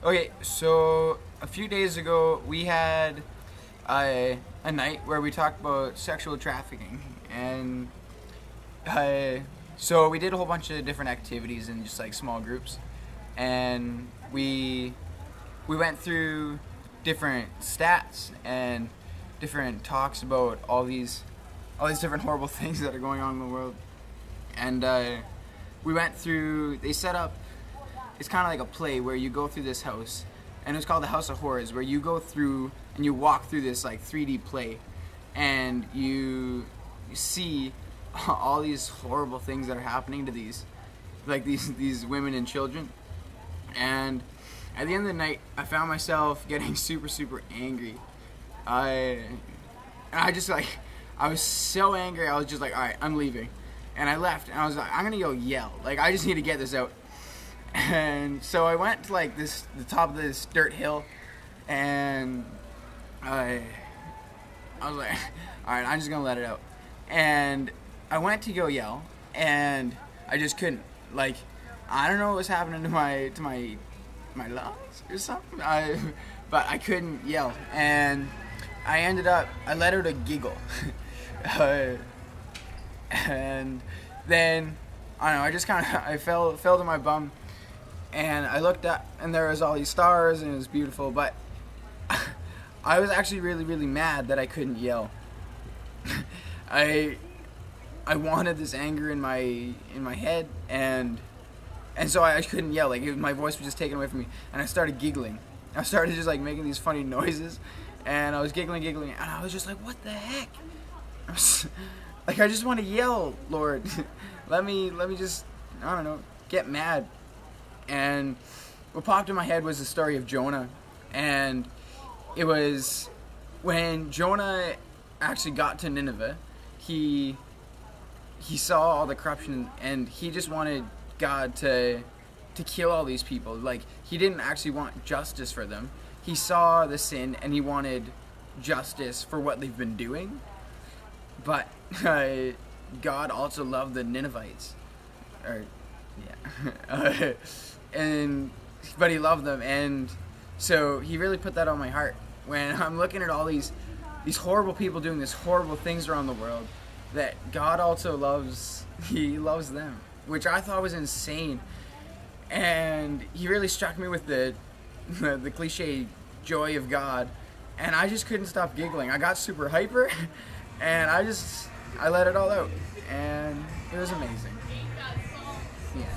Okay, so a few days ago we had a night where we talked about sexual trafficking, and so we did a whole bunch of different activities in just like small groups, and we went through different stats and different talks about all these different horrible things that are going on in the world, and we went through. They set up. It's kind of like a play where you go through this house, and it's called the House of Horrors, where you go through and you walk through this like 3D play, and you see all these horrible things that are happening to these women and children. And at the end of the night, I found myself getting super angry. I was so angry. I was just like, all right, I'm leaving, and I left. And I was like, I'm gonna go yell. Like, I just need to get this out. And so I went to like the top of this dirt hill, and I was like, all right, I'm just gonna let it out. And I went to go yell, and I just couldn't. Like, I don't know what was happening to my lungs or something. But I couldn't yell, and I let out a giggle, and then I don't know. I just I fell to my bum. And I looked up, and there was all these stars, and it was beautiful. But I was actually really mad that I couldn't yell. I wanted this anger in my head, and so I couldn't yell. Like, my voice was just taken away from me, and I started giggling. I started just like making these funny noises, and I was giggling, and I was just like, what the heck? Like, I just want to yell, Lord. let me just, I don't know, get mad. And what popped in my head was the story of Jonah, and it was when Jonah actually got to Nineveh. He saw all the corruption, and he just wanted God to kill all these people. Like, he didn't actually want justice for them. He saw the sin, and he wanted justice for what they've been doing. But God also loved the Ninevites, but he loved them, and so he really put that on my heart when I'm looking at all these horrible people doing these horrible things around the world, that God also loves. He loves them, which I thought was insane. And he really struck me with the cliche joy of God, and I just couldn't stop giggling. I got super hyper, and I let it all out, and it was amazing. Yeah.